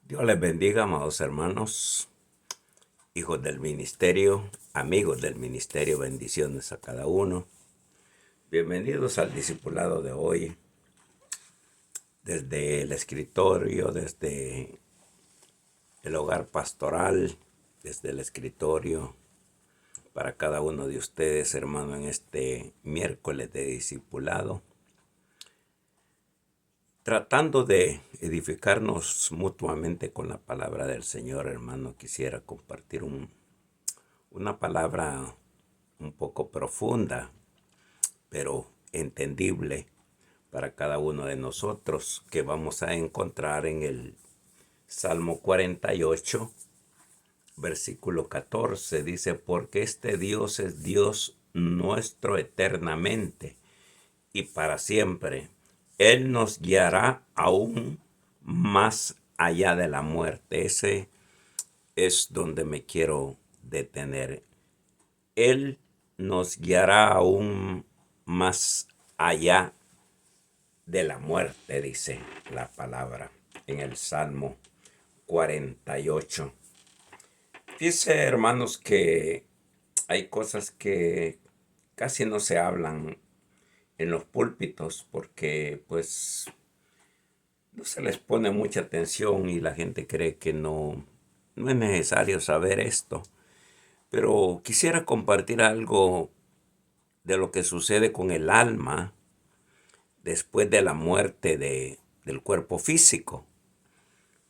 Dios les bendiga, amados hermanos, hijos del ministerio, amigos del ministerio, bendiciones a cada uno. Bienvenidos al discipulado de hoy, desde el escritorio, desde el hogar pastoral, desde el escritorio, para cada uno de ustedes, hermano, en este miércoles de discipulado, tratando de edificarnos mutuamente con la palabra del Señor, hermano. Quisiera compartir una palabra un poco profunda, pero entendible para cada uno de nosotros, que vamos a encontrar en el Salmo 48, versículo 14. Dice: porque este Dios es Dios nuestro eternamente y para siempre. Él nos guiará aún más allá de la muerte. Ese es donde me quiero detener. Él nos guiará aún más allá de la muerte, dice la palabra en el Salmo 48. Dice, hermanos, que hay cosas que casi no se hablan en los púlpitos porque pues no se les pone mucha atención y la gente cree que no es necesario saber esto. Pero quisiera compartir algo de lo que sucede con el alma después de la muerte del cuerpo físico.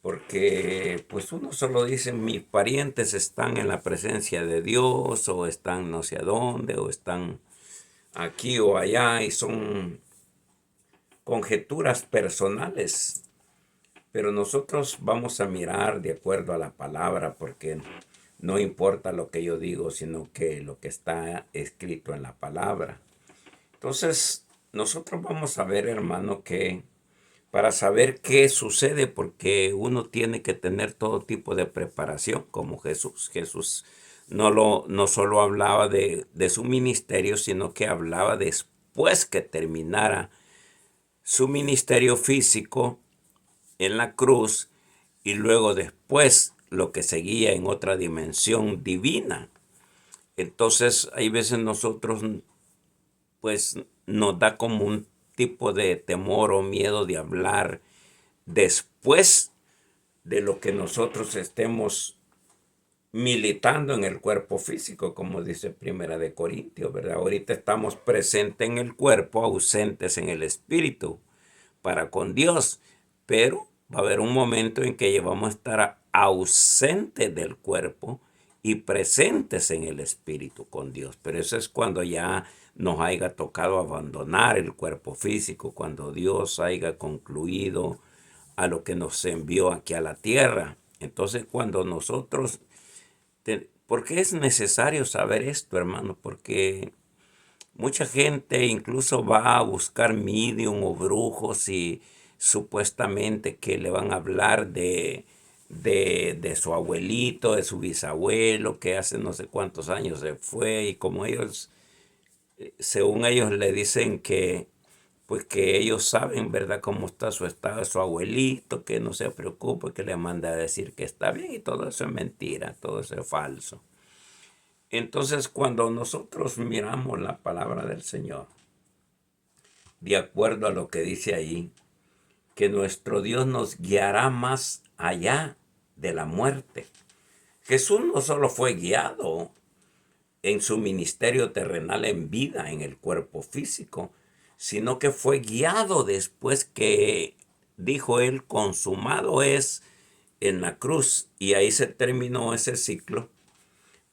Porque pues uno solo dice: mis parientes están en la presencia de Dios, o están no sé a dónde, o están aquí o allá, y son conjeturas personales. Pero nosotros vamos a mirar de acuerdo a la palabra, porque no importa lo que yo digo, sino que lo que está escrito en la palabra. Entonces, nosotros vamos a ver, hermano, que para saber qué sucede, porque uno tiene que tener todo tipo de preparación, como Jesús. Jesús no solo hablaba de su ministerio, sino que hablaba después que terminara su ministerio físico en la cruz, y luego después lo que seguía en otra dimensión divina. Entonces, hay veces nosotros pues nos da como un tipo de temor o miedo de hablar después de lo que nosotros estemos militando en el cuerpo físico, como dice Primera de Corintios, ¿verdad? Ahorita estamos presentes en el cuerpo, ausentes en el espíritu para con Dios, pero va a haber un momento en que vamos a estar ausentes del cuerpo y presentes en el espíritu con Dios. Pero eso es cuando ya nos haya tocado abandonar el cuerpo físico, cuando Dios haya concluido a lo que nos envió aquí a la tierra. Entonces, cuando nosotros... ¿Por qué es necesario saber esto, hermano? Porque mucha gente incluso va a buscar medium o brujos, y supuestamente que le van a hablar de su abuelito, de su bisabuelo, que hace no sé cuántos años se fue, y como ellos, según ellos le dicen que, pues que ellos saben, ¿verdad?, cómo está su estado, su abuelito, que no se preocupe, que le manda a decir que está bien, y todo eso es mentira, todo eso es falso. Entonces, cuando nosotros miramos la palabra del Señor, de acuerdo a lo que dice ahí, que nuestro Dios nos guiará más allá de la muerte. Jesús no solo fue guiado en su ministerio terrenal en vida, en el cuerpo físico, sino que fue guiado después que dijo él: consumado es, en la cruz, y ahí se terminó ese ciclo.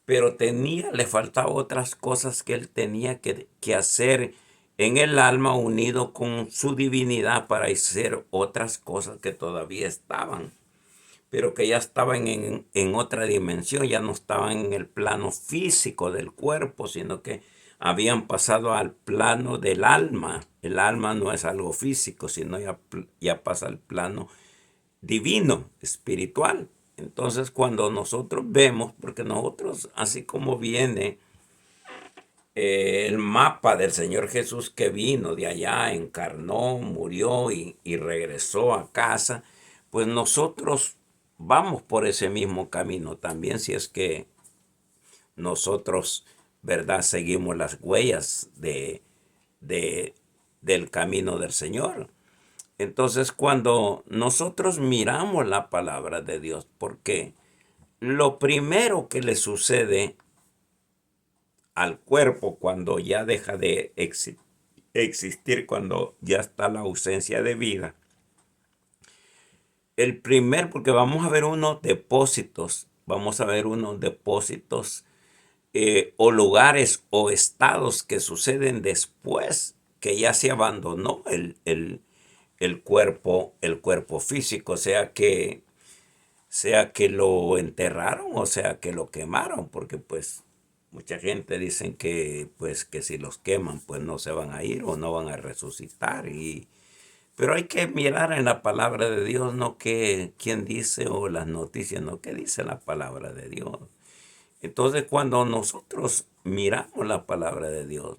Pero le faltaba otras cosas que él tenía que hacer en el alma, unido con su divinidad, para hacer otras cosas que todavía estaban, pero que ya estaban en otra dimensión, ya no estaban en el plano físico del cuerpo, sino que habían pasado al plano del alma. El alma no es algo físico, sino ya pasa al plano divino, espiritual. Entonces, cuando nosotros vemos, porque nosotros, así como viene el mapa del Señor Jesús, que vino de allá, encarnó, murió y regresó a casa, pues nosotros vamos por ese mismo camino también si es que nosotros, ¿verdad?, seguimos las huellas de, del camino del Señor. Entonces, cuando nosotros miramos la palabra de Dios, porque lo primero que le sucede al cuerpo cuando ya deja de existir, cuando ya está la ausencia de vida, porque vamos a ver unos depósitos o lugares o estados que suceden después que ya se abandonó el cuerpo físico, sea que lo enterraron o sea que lo quemaron, porque pues mucha gente dicen que pues que si los queman pues no se van a ir o no van a resucitar, pero hay que mirar en la palabra de Dios, no que quién dice o las noticias, no que dice la palabra de Dios. Entonces, cuando nosotros miramos la palabra de Dios,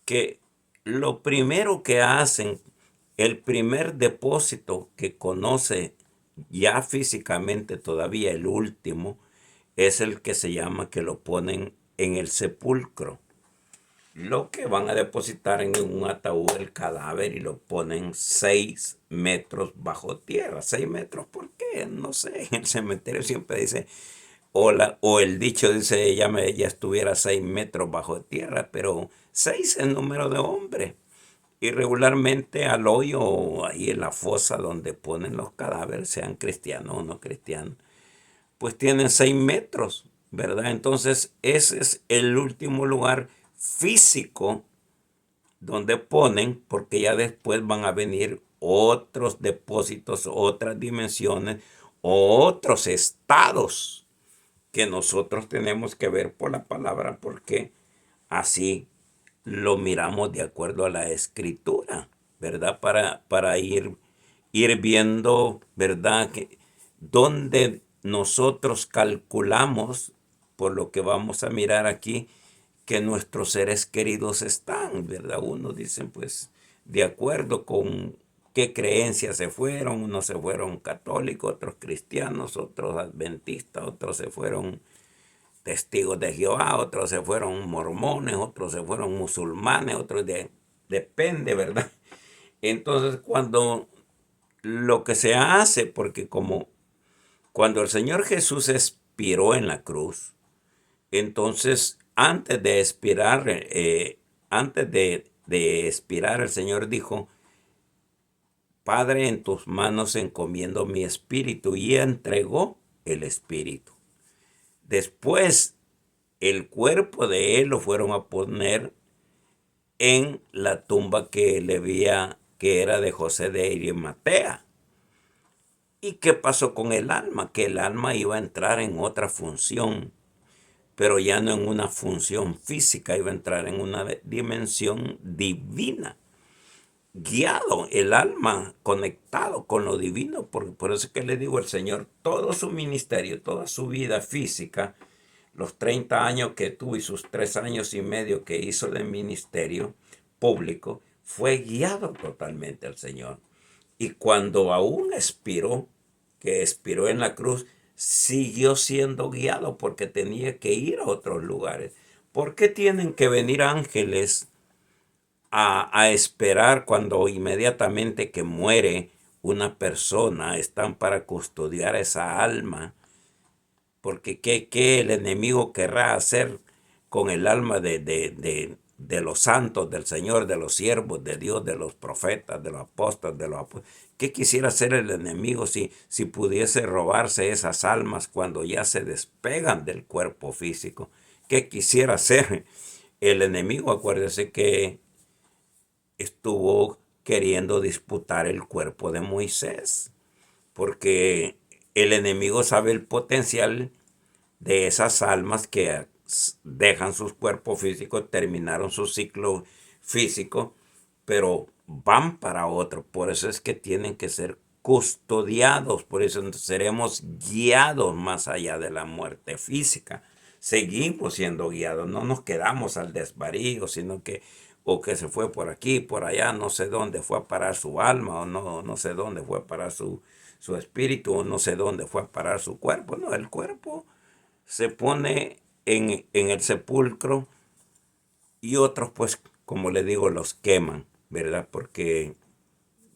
que lo primero que hacen, el primer depósito que conoce ya físicamente todavía el último, es el que se llama que lo ponen en el sepulcro. Lo que van a depositar en un ataúd el cadáver y lo ponen 6 metros bajo tierra. 6 metros, ¿por qué? No sé, en el cementerio siempre dice, o el dicho dice, ella estuviera 6 metros bajo tierra, pero 6 es el número de hombre. Y regularmente al hoyo o ahí en la fosa donde ponen los cadáveres, sean cristianos o no cristianos, pues tienen 6 metros, ¿verdad? Entonces ese es el último lugar físico donde ponen, porque ya después van a venir otros depósitos, otras dimensiones, otros estados que nosotros tenemos que ver por la palabra, porque así lo miramos de acuerdo a la escritura, ¿verdad? Para ir viendo, ¿verdad? Que donde nosotros calculamos, por lo que vamos a mirar aquí, que nuestros seres queridos están, ¿verdad? Unos dicen, pues, de acuerdo con qué creencias se fueron, unos se fueron católicos, otros cristianos, otros adventistas, otros se fueron testigos de Jehová, otros se fueron mormones, otros se fueron musulmanes, depende, ¿verdad? Entonces, cuando lo que se hace, porque como cuando el Señor Jesús expiró en la cruz, entonces antes de expirar, de expirar, el Señor dijo, Padre, en tus manos encomiendo mi espíritu, y entregó el espíritu. Después, el cuerpo de él lo fueron a poner en la tumba que era de José de Arimatea. ¿Y qué pasó con el alma? Que el alma iba a entrar en otra función, pero ya no en una función física, iba a entrar en una dimensión divina. Guiado el alma, conectado con lo divino, por eso es que le digo al Señor, todo su ministerio, toda su vida física, los 30 años que tuvo y sus 3 años y medio que hizo de ministerio público, fue guiado totalmente al Señor. Y cuando aún expiró, que expiró en la cruz, siguió siendo guiado porque tenía que ir a otros lugares. ¿Por qué tienen que venir ángeles a esperar cuando inmediatamente que muere una persona están para custodiar esa alma? Porque ¿qué el enemigo querrá hacer con el alma de los santos del Señor, de los siervos de Dios, de los profetas, de los apóstoles, ¿Qué quisiera hacer el enemigo si pudiese robarse esas almas cuando ya se despegan del cuerpo físico? ¿Qué quisiera hacer el enemigo? Acuérdese que estuvo queriendo disputar el cuerpo de Moisés, porque el enemigo sabe el potencial de esas almas que dejan sus cuerpos físicos, terminaron su ciclo físico, pero van para otro. Por eso es que tienen que ser custodiados, por eso seremos guiados más allá de la muerte física. Seguimos siendo guiados, no nos quedamos al desvarío, sino que o que se fue por aquí, por allá, no sé dónde fue a parar su alma, o no sé dónde fue a parar su espíritu, no sé dónde fue a parar su cuerpo. No, el cuerpo se pone en el sepulcro y otros, pues, como le digo, los queman, ¿verdad? Porque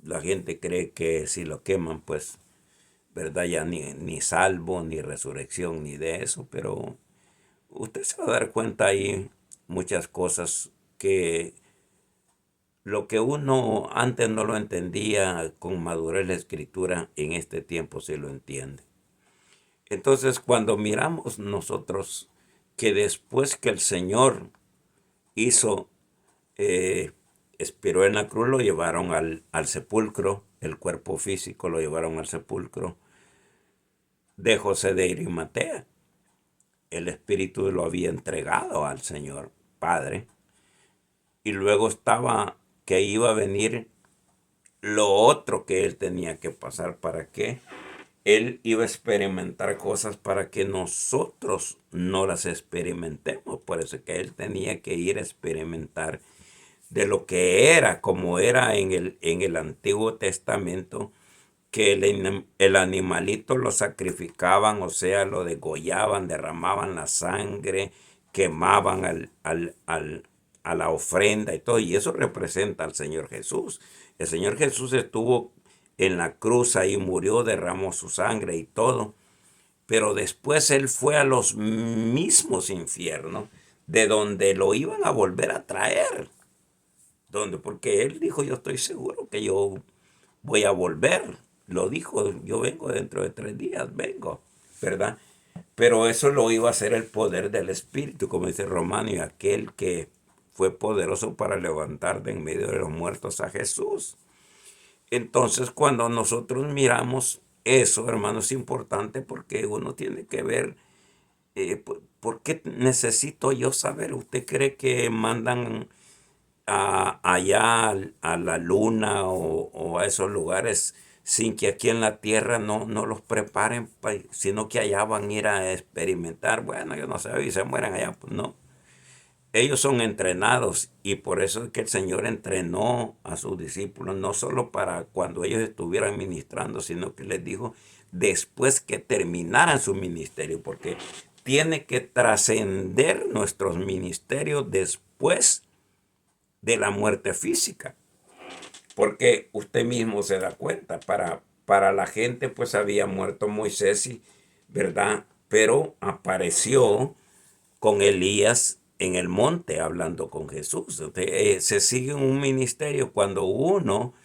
la gente cree que si lo queman, pues, ¿verdad? Ya ni salvo, ni resurrección, ni de eso, pero usted se va a dar cuenta ahí muchas cosas que lo que uno antes no lo entendía con madurez la escritura, en este tiempo se lo entiende. Entonces, cuando miramos nosotros que después que el Señor hizo, eh, expiró en la cruz, lo llevaron al sepulcro, el cuerpo físico lo llevaron al sepulcro de José de Arimatea. El Espíritu lo había entregado al Señor Padre. Y luego estaba que iba a venir lo otro que él tenía que pasar. ¿Para qué? Él iba a experimentar cosas para que nosotros no las experimentemos. Por eso que él tenía que ir a experimentar de lo que era, como era en el Antiguo Testamento, que el animalito lo sacrificaban, o sea, lo degollaban, derramaban la sangre, quemaban a la ofrenda y todo. Y eso representa al Señor Jesús. El Señor Jesús estuvo en la cruz, ahí murió, derramó su sangre y todo. Pero después él fue a los mismos infiernos de donde lo iban a volver a traer. Porque él dijo, yo estoy seguro que yo voy a volver. Lo dijo, yo vengo dentro de 3 días, vengo, ¿verdad? Pero eso lo iba a hacer el poder del Espíritu, como dice Romano, y aquel que fue poderoso para levantar de en medio de los muertos a Jesús. Entonces, cuando nosotros miramos eso, hermano, es importante porque uno tiene que ver, ¿por qué necesito yo saber? ¿Usted cree que mandan allá a la luna o a esos lugares sin que aquí en la tierra no los preparen, sino que allá van a ir a experimentar? Bueno, yo no sé, y se mueren allá? Pues no. Ellos son entrenados y por eso es que el Señor entrenó a sus discípulos, no solo para cuando ellos estuvieran ministrando, sino que les dijo después que terminaran su ministerio, porque tiene que trascender nuestros ministerios después de la muerte física. Porque usted mismo se da cuenta, para la gente pues había muerto Moisés, ¿verdad? Pero apareció con Elías en el monte hablando con Jesús. Entonces, se sigue un ministerio cuando uno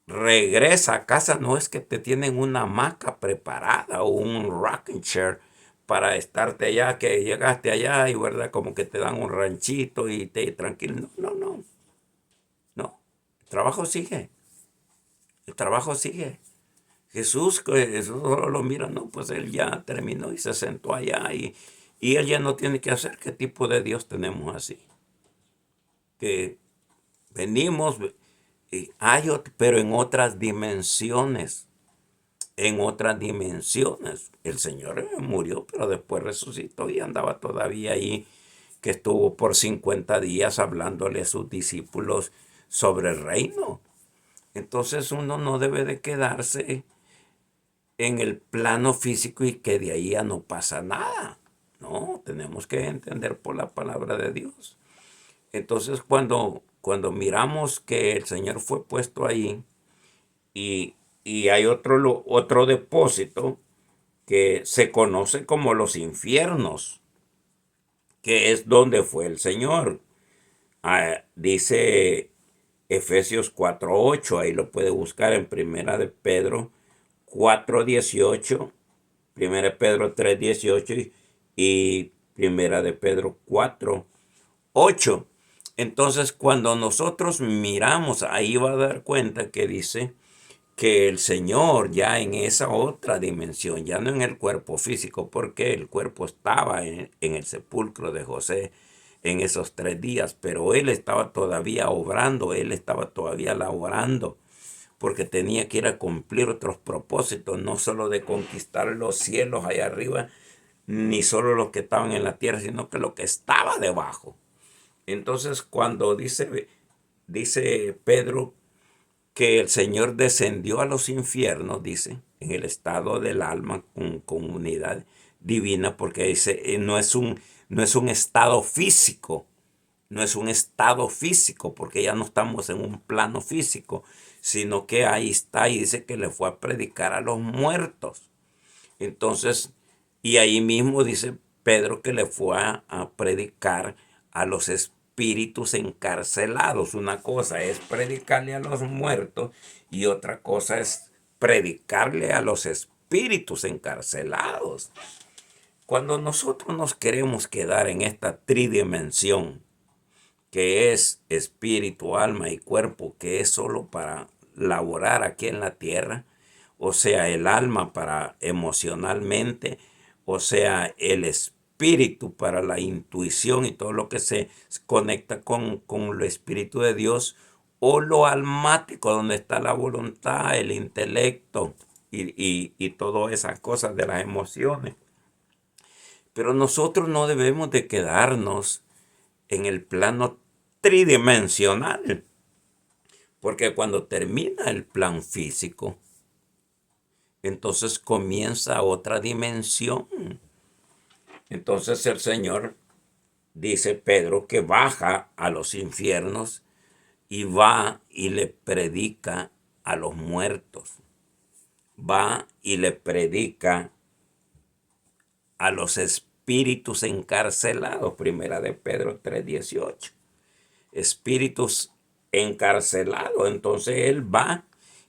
regresa a casa, no es que te tienen una hamaca preparada o un rocking chair para estarte allá, que llegaste allá y verdad, como que te dan un ranchito y te tranquilo. No, no, no. No, el trabajo sigue, el trabajo sigue. Jesús, Jesús solo lo mira, no, pues él ya terminó y se sentó allá y él ya no tiene que hacer. ¿Qué tipo de Dios tenemos así? Que venimos, pero en otras dimensiones, en otras dimensiones. El Señor murió, pero después resucitó y andaba todavía ahí, que estuvo por 50 días hablándole a sus discípulos sobre el reino. Entonces uno no debe de quedarse en el plano físico y que de ahí ya no pasa nada. No, tenemos que entender por la palabra de Dios. Entonces cuando miramos que el Señor fue puesto ahí y hay otro depósito que se conoce como los infiernos, que es donde fue el Señor. Dice Efesios 4:8, ahí lo puede buscar en Primera de Pedro 4:18, Primera de Pedro 3:18 y Primera de Pedro 4:8. Entonces, cuando nosotros miramos, ahí va a dar cuenta que dice que el Señor ya en esa otra dimensión, ya no en el cuerpo físico, porque el cuerpo estaba en el sepulcro de José en esos 3 días, pero él estaba todavía obrando, él estaba todavía laborando, porque tenía que ir a cumplir otros propósitos, no solo de conquistar los cielos allá arriba, ni solo los que estaban en la tierra, sino que lo que estaba debajo. Entonces, cuando dice Pedro que el Señor descendió a los infiernos, dice, en el estado del alma con unidad divina, porque dice, no es un estado físico, no es un estado físico, porque ya no estamos en un plano físico, sino que ahí está y dice que le fue a predicar a los muertos. Entonces, y ahí mismo dice Pedro que le fue a predicar a los espíritus encarcelados. Una cosa es predicarle a los muertos y otra cosa es predicarle a los espíritus encarcelados. Cuando nosotros nos queremos quedar en esta tridimensión, que es espíritu, alma y cuerpo, que es solo para laborar aquí en la tierra, o sea, el alma para emocionalmente, o sea, el espíritu para la intuición y todo lo que se conecta con el espíritu de Dios, o lo almático, donde está la voluntad, el intelecto y todas esas cosas de las emociones. Pero nosotros no debemos de quedarnos en el plano tridimensional, porque cuando termina el plan físico, entonces comienza otra dimensión. Entonces el Señor, dice Pedro, que baja a los infiernos y va y le predica a los muertos. Va y le predica a los espíritus encarcelados. Primera de Pedro 3:18. Espíritus encarcelados. Entonces él va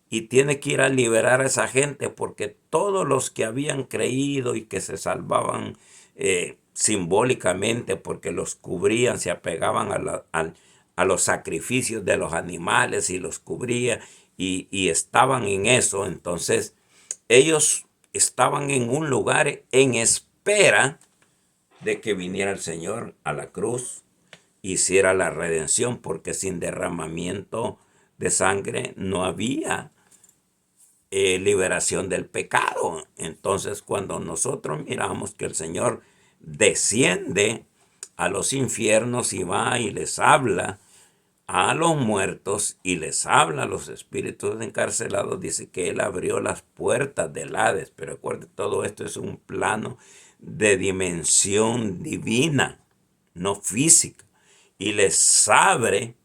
y tiene que ir a liberar a esa gente, porque todos los que habían creído y que se salvaban simbólicamente porque los cubrían, se apegaban a los sacrificios de los animales y los cubría y estaban en eso. Entonces ellos estaban en un lugar en espera de que viniera el Señor a la cruz, hiciera la redención, porque sin derramamiento de sangre no había liberación del pecado. Entonces, cuando nosotros miramos que el Señor desciende a los infiernos y va y les habla a los muertos y les habla a los espíritus encarcelados, dice que Él abrió las puertas del Hades. Pero recuerde, todo esto es un plano de dimensión divina, no física. Y les abre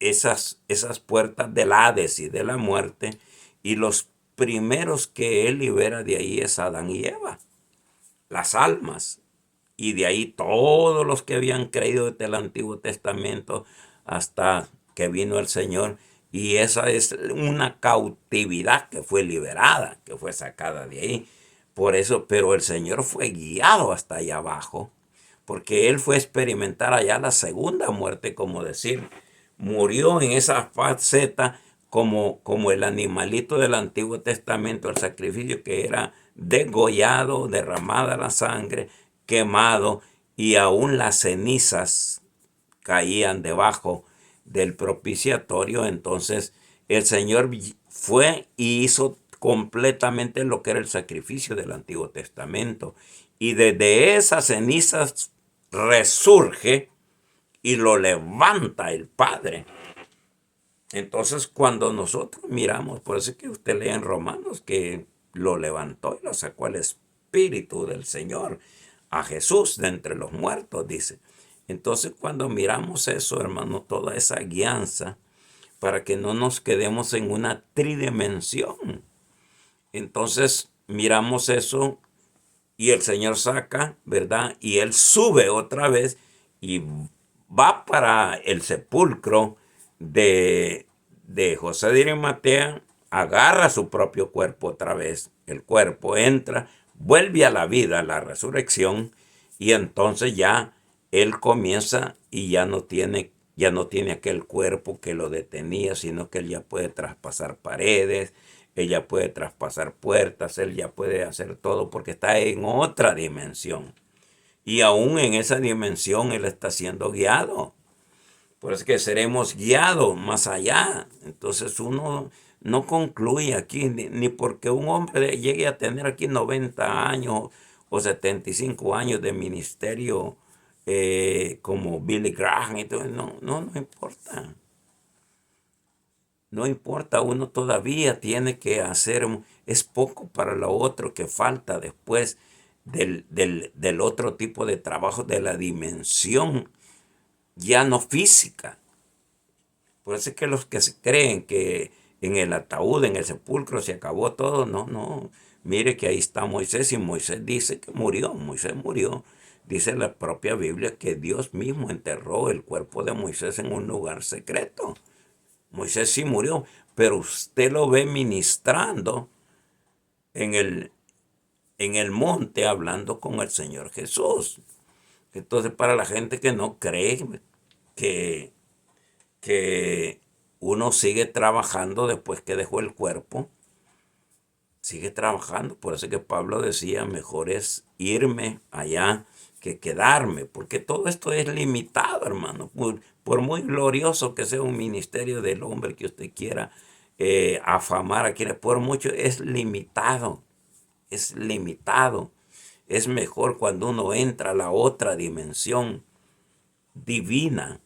esas puertas del Hades y de la muerte, y los primeros que él libera de ahí es Adán y Eva, las almas, y de ahí todos los que habían creído desde el Antiguo Testamento hasta que vino el Señor. Y esa es una cautividad que fue liberada, que fue sacada de ahí. Por eso, pero el Señor fue guiado hasta allá abajo, porque él fue a experimentar allá la segunda muerte, como decir, murió en esa faceta como el animalito del Antiguo Testamento, el sacrificio que era degollado, derramada la sangre, quemado, y aún las cenizas caían debajo del propiciatorio. Entonces el Señor fue y hizo completamente lo que era el sacrificio del Antiguo Testamento. Y desde esas cenizas resurge y lo levanta el Padre. Entonces, cuando nosotros miramos, por eso es que usted lee en Romanos que lo levantó y lo sacó el Espíritu del Señor, a Jesús de entre los muertos, dice. Entonces, cuando miramos eso, hermano, toda esa guianza, para que no nos quedemos en una tridimensión. Entonces, miramos eso y el Señor saca, ¿verdad? Y Él sube otra vez y va para el sepulcro de José de Arimatea, agarra su propio cuerpo otra vez, el cuerpo entra, vuelve a la vida, a la resurrección, y entonces ya él comienza y ya no tiene aquel cuerpo que lo detenía, sino que él ya puede traspasar paredes, él ya puede traspasar puertas, él ya puede hacer todo porque está en otra dimensión. Y aún en esa dimensión él está siendo guiado. Por eso es que seremos guiados más allá. Entonces uno no concluye aquí, ni porque un hombre llegue a tener aquí 90 años o 75 años de ministerio como Billy Graham. Entonces, no importa. No importa, uno todavía tiene que hacer, es poco para lo otro que falta después del otro tipo de trabajo, de la dimensión ya no física. Por eso es que los que se creen que en el ataúd, en el sepulcro se acabó todo, no, no. Mire que ahí está Moisés y Moisés dice que murió, Moisés murió. Dice la propia Biblia que Dios mismo enterró el cuerpo de Moisés en un lugar secreto. Moisés sí murió, pero usted lo ve ministrando en el monte hablando con el Señor Jesús. Entonces, para la gente que no cree que, que uno sigue trabajando después que dejó el cuerpo, sigue trabajando. Por eso que Pablo decía, mejor es irme allá que quedarme, porque todo esto es limitado, hermano. Por muy glorioso que sea un ministerio del hombre que usted quiera afamar a quienes, por mucho es limitado, es limitado. Es mejor cuando uno entra a la otra dimensión divina,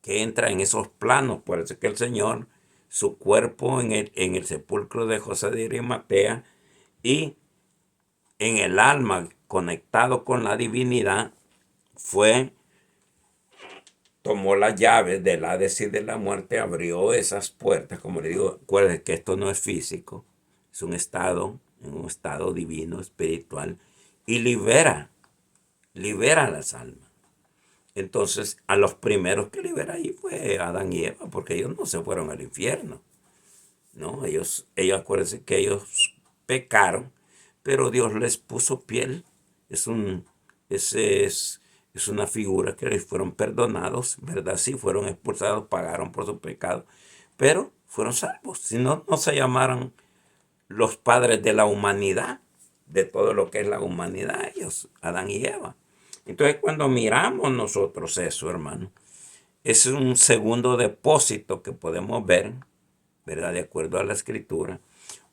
que entra en esos planos. Por eso que el Señor, su cuerpo en el sepulcro de José de Arimatea y en el alma conectado con la divinidad, tomó las llaves del Hades y de la muerte, abrió esas puertas. Como le digo, acuérdense que esto no es físico, es un estado divino, espiritual, y libera las almas. Entonces, a los primeros que libera ahí fue Adán y Eva, porque ellos no se fueron al infierno. No, acuérdense que ellos pecaron, pero Dios les puso piel. Es un, ese es una figura que les fueron perdonados, ¿verdad? Sí, fueron expulsados, pagaron por su pecado, pero fueron salvos. Si no, no se llamaran los padres de la humanidad, de todo lo que es la humanidad, ellos, Adán y Eva. Entonces, cuando miramos nosotros eso, hermano, es un segundo depósito que podemos ver, ¿verdad? De acuerdo a la escritura.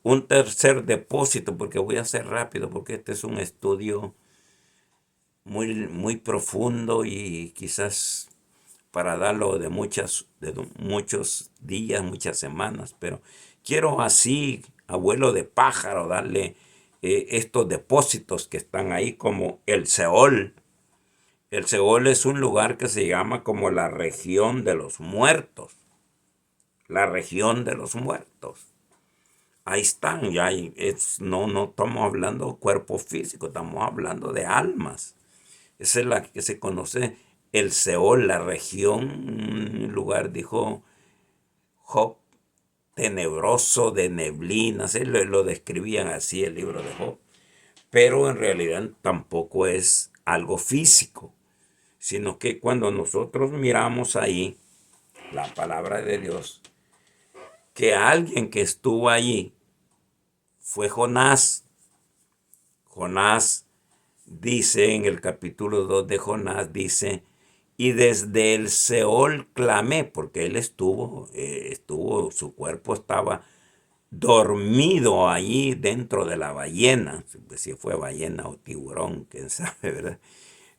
Un tercer depósito, porque voy a ser rápido, porque este es un estudio muy, muy profundo y quizás para darlo de muchos días, muchas semanas, pero quiero así, abuelo de pájaro, darle estos depósitos que están ahí como el Seol. El Seol es un lugar que se llama como la región de los muertos. La región de los muertos. Ahí están, ya no estamos hablando de cuerpo físico, estamos hablando de almas. Esa es la que se conoce el Seol, la región, un lugar, dijo Job, tenebroso de neblinas. Lo describían así el libro de Job. Pero en realidad tampoco es algo físico, sino que cuando nosotros miramos ahí la palabra de Dios, que alguien que estuvo allí fue Jonás. Jonás dice en el capítulo 2 de Jonás, dice, y desde el Seol clamé, porque él su cuerpo estaba dormido allí dentro de la ballena, si fue ballena o tiburón, quién sabe, ¿verdad?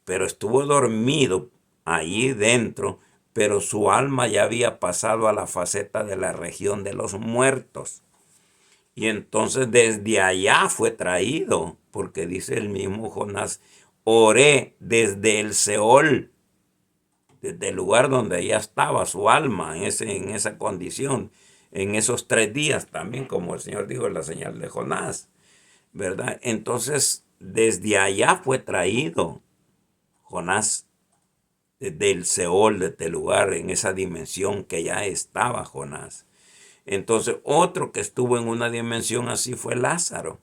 Pero estuvo dormido allí dentro, pero su alma ya había pasado a la faceta de la región de los muertos. Y entonces desde allá fue traído, porque dice el mismo Jonás, oré desde el Seol, desde el lugar donde ella estaba, su alma, en esa condición, en esos 3 días también, como el Señor dijo en la señal de Jonás, ¿verdad? Entonces, desde allá fue traído Jonás, desde el Seol, desde el lugar, en esa dimensión que ya estaba Jonás. Entonces, otro que estuvo en una dimensión así fue Lázaro.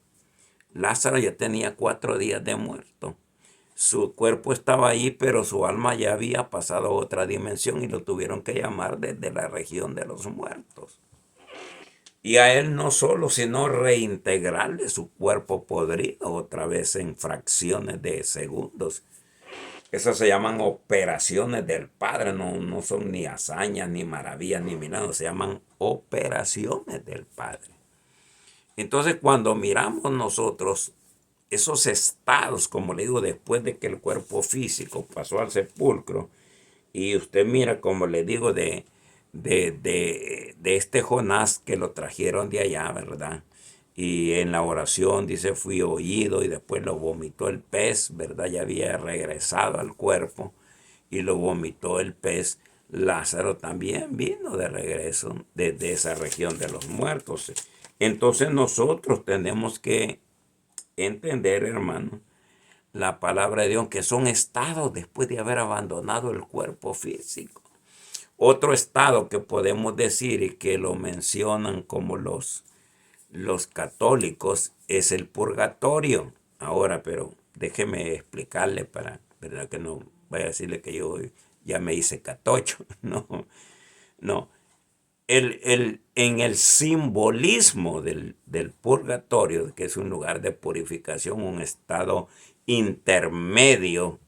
Lázaro ya tenía 4 días de muerto. Su cuerpo estaba ahí, pero su alma ya había pasado a otra dimensión y lo tuvieron que llamar desde la región de los muertos. Y a él no solo, sino reintegrarle su cuerpo podrido otra vez en fracciones de segundos. Esas se llaman operaciones del Padre, no son ni hazañas, ni maravillas, ni milagros, se llaman operaciones del Padre. Entonces, cuando miramos nosotros esos estados, como le digo, después de que el cuerpo físico pasó al sepulcro, y usted mira, como le digo, de de este Jonás que lo trajeron de allá, ¿verdad? Y en la oración dice, fui oído y después lo vomitó el pez, ¿verdad? Ya había regresado al cuerpo y lo vomitó el pez. Lázaro también vino de regreso desde esa región de los muertos. Entonces nosotros tenemos que entender, hermano, la palabra de Dios, que son estados después de haber abandonado el cuerpo físico. Otro estado que podemos decir y que lo mencionan como los católicos es el purgatorio. Ahora, pero déjeme explicarle para, ¿verdad? Que no vaya a decirle que yo ya me hice catocho. No, no. En el simbolismo del purgatorio, que es un lugar de purificación, un estado intermedio,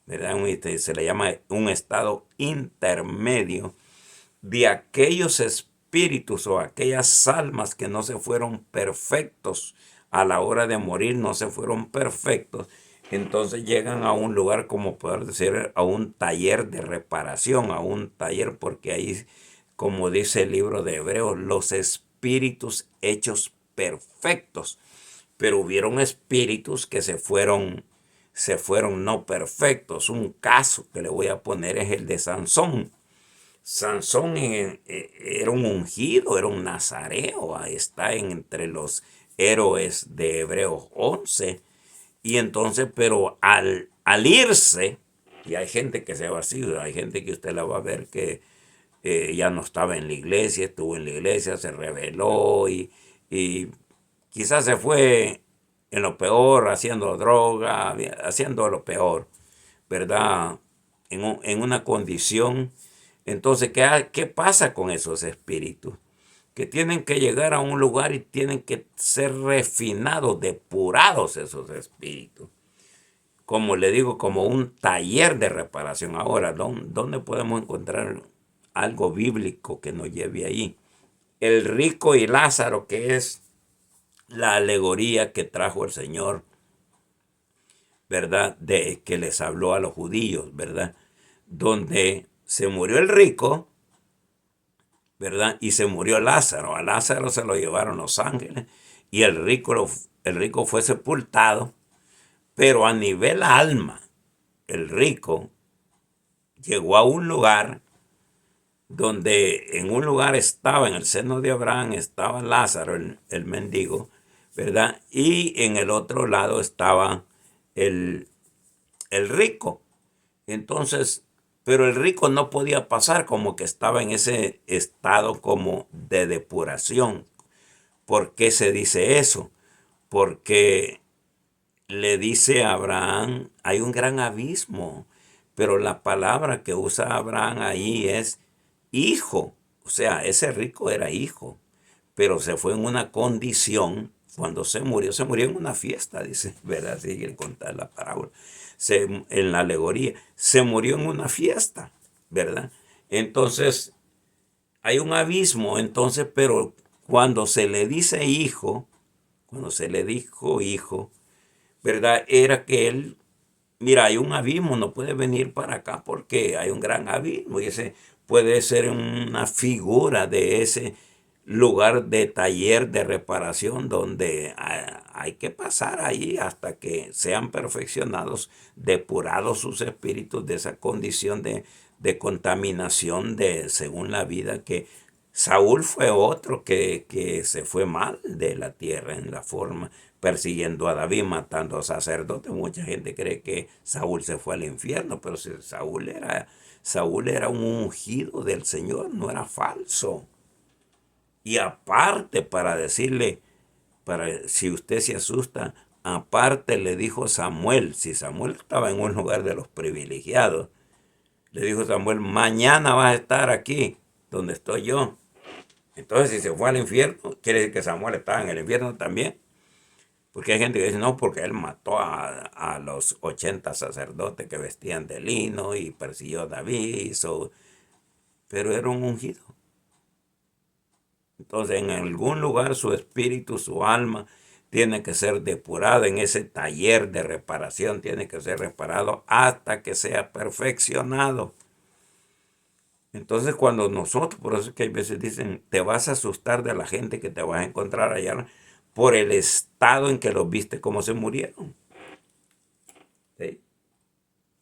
¿verdad? Se le llama un estado intermedio de aquellos espíritus o aquellas almas que no se fueron perfectos a la hora de morir, no se fueron perfectos. Entonces llegan a un lugar, como poder decir, a un taller de reparación, a un taller, porque ahí, como dice el libro de Hebreos, los espíritus hechos perfectos. Pero hubieron espíritus que se fueron no perfectos. Un caso que le voy a poner es el de Sansón. Sansón era un ungido, era un nazareo, está entre los héroes de Hebreos 11. Y entonces, pero al irse, y hay gente que se va así, hay gente que usted la va a ver que ya no estaba en la iglesia, estuvo en la iglesia, se rebeló y quizás se fue en lo peor, haciendo droga, haciendo lo peor, ¿verdad? En una condición. Entonces, ¿qué pasa con esos espíritus? Que tienen que llegar a un lugar y tienen que ser refinados, depurados esos espíritus. Como le digo, como un taller de reparación. Ahora, ¿dónde podemos encontrar algo bíblico que nos lleve ahí? El rico y Lázaro, que es la alegoría que trajo el Señor, ¿verdad? De que les habló a los judíos, ¿verdad? Donde se murió el rico, ¿verdad? Y se murió Lázaro. A Lázaro se lo llevaron los ángeles y el rico fue sepultado, pero a nivel alma, el rico llegó a un lugar donde en un lugar estaba, en el seno de Abraham, estaba Lázaro, el mendigo, ¿verdad? Y en el otro lado estaba el rico. Entonces, pero el rico no podía pasar, como que estaba en ese estado como de depuración. ¿Por qué se dice eso? Porque le dice a Abraham, hay un gran abismo, pero la palabra que usa Abraham ahí es hijo. O sea, ese rico era hijo, pero se fue en una condición. Cuando se murió en una fiesta, dice, ¿verdad? Sigue contar la parábola. En la alegoría, se murió en una fiesta, ¿verdad? Entonces, hay un abismo, entonces, pero cuando se le dice hijo, cuando se le dijo hijo, ¿verdad? Era que él, mira, hay un abismo, no puede venir para acá porque hay un gran abismo y ese puede ser una figura de ese lugar de taller de reparación donde hay que pasar ahí hasta que sean perfeccionados, depurados sus espíritus de esa condición de contaminación según la vida que Saúl fue otro que se fue mal de la tierra en la forma, persiguiendo a David, matando a sacerdotes. Mucha gente cree que Saúl se fue al infierno, pero si Saúl era un ungido del Señor, no era falso. Y aparte, para decirle, si usted se asusta, aparte le dijo Samuel, si Samuel estaba en un lugar de los privilegiados, le dijo Samuel, mañana vas a estar aquí, donde estoy yo. Entonces, si se fue al infierno, quiere decir que Samuel estaba en el infierno también. Porque hay gente que dice, no, porque él mató a los 80 sacerdotes que vestían de lino y persiguió a David, pero era un ungido. Entonces, en algún lugar su espíritu, su alma, tiene que ser depurada en ese taller de reparación, tiene que ser reparado hasta que sea perfeccionado. Entonces cuando nosotros, por eso es que hay veces dicen, te vas a asustar de la gente que te vas a encontrar allá por el estado en que los viste, cómo se murieron. ¿Sí?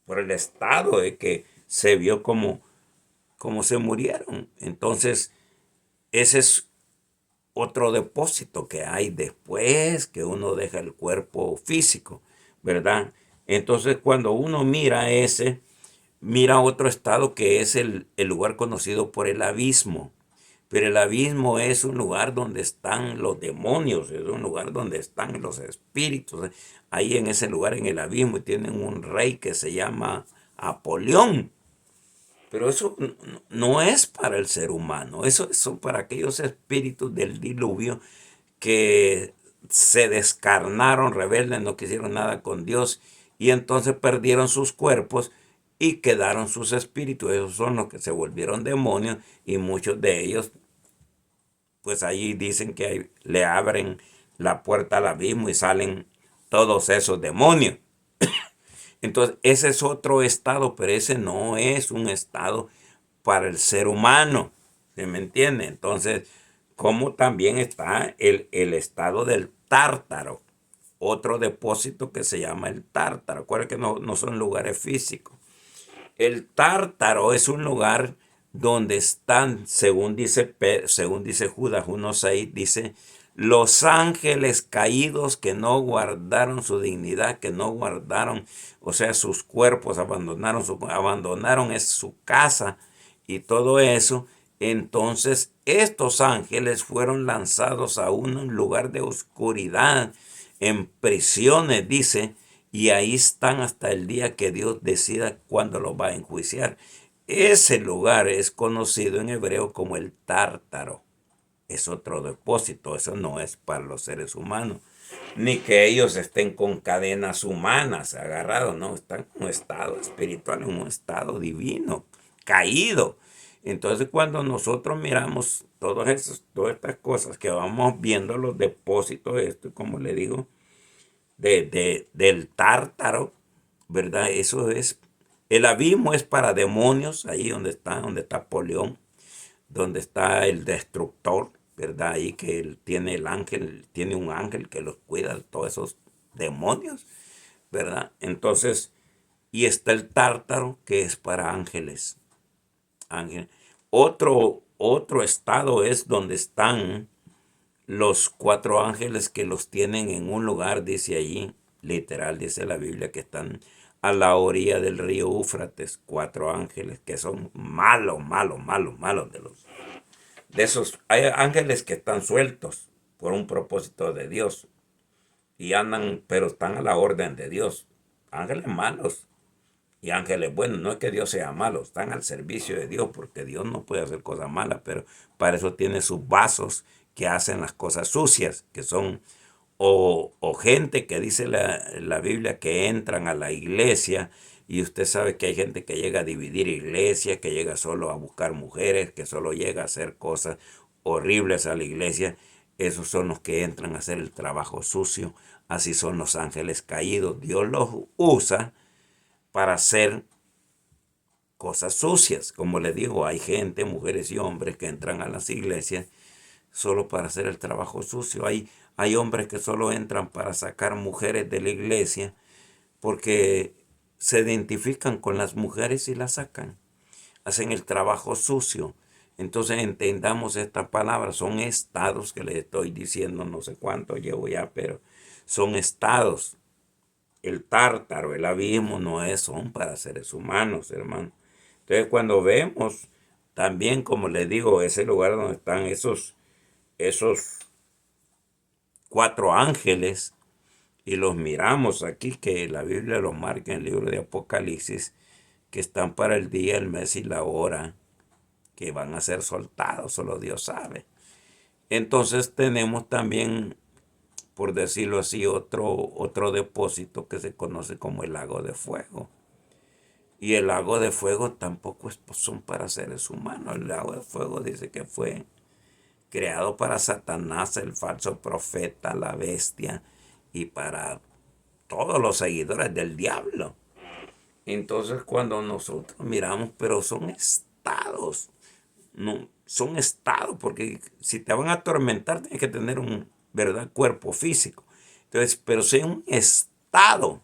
Por el estado de que se vio cómo se murieron. Entonces, ese es otro depósito que hay después que uno deja el cuerpo físico, ¿verdad? Entonces, cuando uno mira ese, mira otro estado que es el lugar conocido por el abismo. Pero el abismo es un lugar donde están los demonios, es un lugar donde están los espíritus. Ahí en ese lugar, en el abismo, tienen un rey que se llama Apolión. Pero eso no es para el ser humano, eso son para aquellos espíritus del diluvio que se descarnaron, rebeldes, no quisieron nada con Dios y entonces perdieron sus cuerpos y quedaron sus espíritus. Esos son los que se volvieron demonios y muchos de ellos, pues ahí dicen que le abren la puerta al abismo y salen todos esos demonios. Entonces, ese es otro estado, pero ese no es un estado para el ser humano. ¿Se me entiende? Entonces, como también está el estado del tártaro, otro depósito que se llama el tártaro. Acuérdense que no son lugares físicos. El tártaro es un lugar donde están, según dice Judas 1:6, dice, los ángeles caídos que no guardaron su dignidad, que no guardaron, o sea, sus cuerpos, abandonaron es su casa y todo eso. Entonces, estos ángeles fueron lanzados a un lugar de oscuridad, en prisiones, dice, y ahí están hasta el día que Dios decida cuándo los va a enjuiciar. Ese lugar es conocido en hebreo como el Tártaro. Es otro depósito, eso no es para los seres humanos. Ni que ellos estén con cadenas humanas agarrados, no, están en un estado espiritual, en un estado divino, caído. Entonces cuando nosotros miramos todas estas cosas que vamos viendo, los depósitos, esto, como le digo, del tártaro, ¿verdad? Eso es, el abismo es para demonios, ahí donde está Polión, donde está el destructor, ¿verdad? Ahí que él tiene el ángel, tiene un ángel que los cuida de todos esos demonios, ¿verdad? Entonces, y está el tártaro que es para ángeles. Ángel. Otro estado es donde están los 4 ángeles que los tienen en un lugar, dice allí, literal, dice la Biblia, que están a la orilla del río Éufrates, 4 ángeles que son malos, malos, malos, malos de esos. Hay ángeles que están sueltos por un propósito de Dios y andan, pero están a la orden de Dios. Ángeles malos y ángeles buenos. No es que Dios sea malo, están al servicio de Dios porque Dios no puede hacer cosas malas, pero para eso tiene sus vasos que hacen las cosas sucias, que son o gente que dice la Biblia que entran a la iglesia y usted sabe que hay gente que llega a dividir iglesia, que llega solo a buscar mujeres, que solo llega a hacer cosas horribles a la iglesia. Esos son los que entran a hacer el trabajo sucio. Así son los ángeles caídos. Dios los usa para hacer cosas sucias. Como le digo, hay gente, mujeres y hombres que entran a las iglesias solo para hacer el trabajo sucio. Hay hombres que solo entran para sacar mujeres de la iglesia porque se identifican con las mujeres y las sacan. Hacen el trabajo sucio. Entonces entendamos esta palabra. Son estados que les estoy diciendo, no sé cuánto llevo ya, pero son estados. El tártaro, el abismo son para seres humanos, hermano. Entonces cuando vemos también, como les digo, ese lugar donde están esos 4 ángeles y los miramos aquí, que la Biblia los marca en el libro de Apocalipsis, que están para el día, el mes y la hora, que van a ser soltados, solo Dios sabe. Entonces tenemos también, por decirlo así, otro depósito que se conoce como el lago de fuego. Y el lago de fuego tampoco son para seres humanos. El lago de fuego dice que fue creado para Satanás, el falso profeta, la bestia, y para todos los seguidores del diablo. Entonces cuando nosotros miramos, pero son estados estados. No, son estados, porque si te van a atormentar, tienes que tener un, ¿verdad?, cuerpo físico. Entonces, pero si un estado,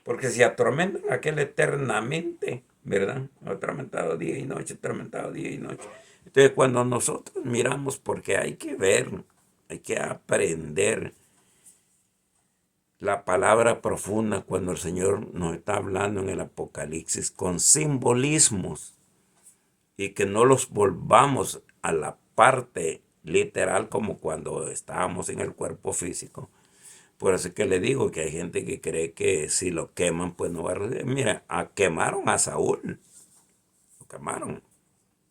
porque si atormentan a aquel eternamente, ¿verdad? Atormentado día y noche, atormentado día y noche. Entonces, cuando nosotros miramos, porque hay que ver, hay que aprender la palabra profunda cuando el Señor nos está hablando en el Apocalipsis con simbolismos y que no los volvamos a la parte literal como cuando estábamos en el cuerpo físico. Por eso es que le digo que hay gente que cree que si lo queman, pues no va a recibir. Mira, quemaron a Saúl, lo quemaron.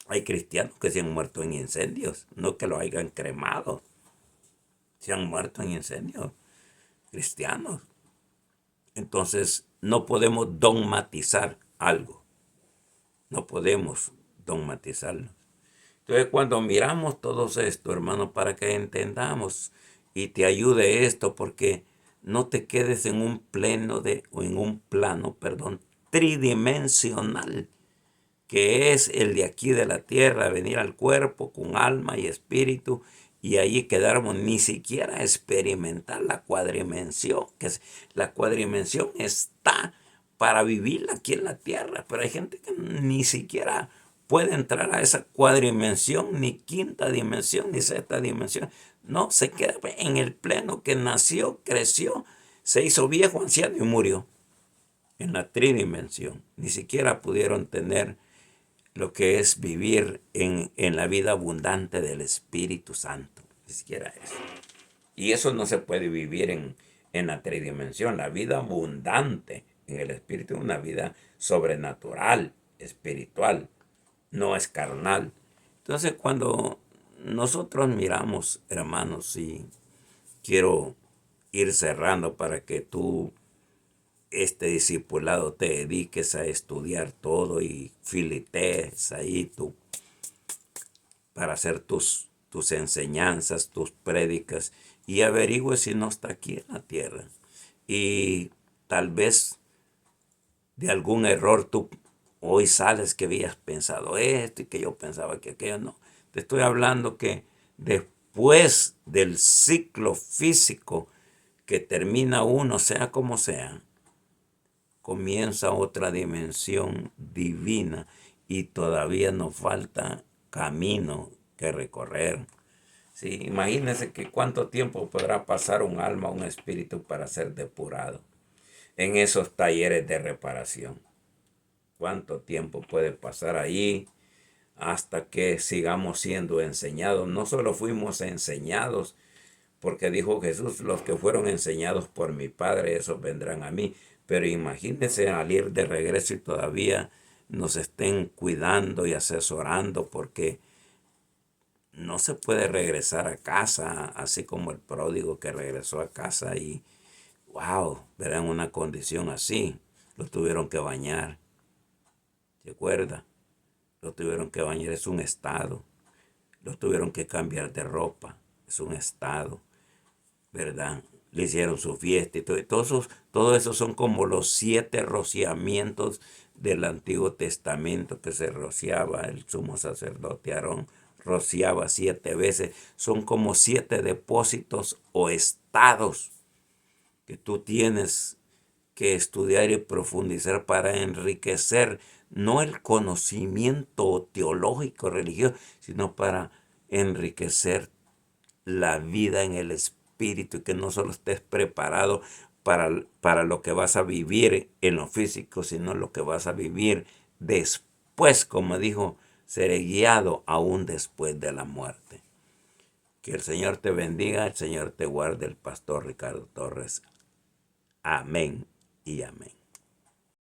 Hay cristianos que se han muerto en incendios, no que lo hayan cremado. Se han muerto en incendios, cristianos. Entonces, no podemos dogmatizar algo. No podemos dogmatizarlo. Entonces, cuando miramos todo esto, hermano, para que entendamos y te ayude esto, porque no te quedes en un plano, tridimensional, que es el de aquí de la tierra, venir al cuerpo con alma y espíritu, y ahí quedarnos ni siquiera experimentar la cuadrimensión, la cuadrimensión está para vivir aquí en la tierra, pero hay gente que ni siquiera puede entrar a esa cuadrimensión, ni quinta dimensión, ni sexta dimensión. No, se queda en el pleno que nació, creció, se hizo viejo, anciano y murió. En la tridimensión. Ni siquiera pudieron tener lo que es vivir en la vida abundante del Espíritu Santo. Ni siquiera eso. Y eso no se puede vivir en la tridimensión. La vida abundante en el Espíritu es una vida sobrenatural, espiritual, no es carnal. Entonces, cuando nosotros miramos, hermanos, y quiero ir cerrando para que tú, este discipulado, te dediques a estudiar todo y filites ahí tú para hacer tus enseñanzas, tus prédicas, y averigüe si no está aquí en la tierra. Y tal vez de algún error tú hoy sales que habías pensado esto y que yo pensaba que aquello. No. Te estoy hablando que después del ciclo físico que termina uno, sea como sea, comienza otra dimensión divina y todavía nos falta camino que recorrer. Sí, imagínense que cuánto tiempo podrá pasar un alma, un espíritu para ser depurado en esos talleres de reparación. ¿Cuánto tiempo puede pasar ahí hasta que sigamos siendo enseñados? No solo fuimos enseñados, porque dijo Jesús, los que fueron enseñados por mi Padre, esos vendrán a mí. Pero imagínense al ir de regreso y todavía nos estén cuidando y asesorando, porque no se puede regresar a casa así como el pródigo que regresó a casa y, wow, verán una condición así. Lo tuvieron que bañar. ¿Se acuerda? Lo tuvieron que bañar, es un estado. Lo tuvieron que cambiar de ropa, es un estado, ¿verdad? Le hicieron su fiesta y todo. Todo eso son como los 7 rociamientos del Antiguo Testamento que se rociaba el sumo sacerdote Aarón. Rociaba 7 veces. Son como 7 depósitos o estados que tú tienes que estudiar y profundizar para enriquecer no el conocimiento teológico religioso, sino para enriquecer la vida en el espíritu, y que no solo estés preparado para lo que vas a vivir en lo físico, sino lo que vas a vivir después, como dijo, seré guiado aún después de la muerte. Que el Señor te bendiga, el Señor te guarde, el pastor Ricardo Torres. Amén y amén.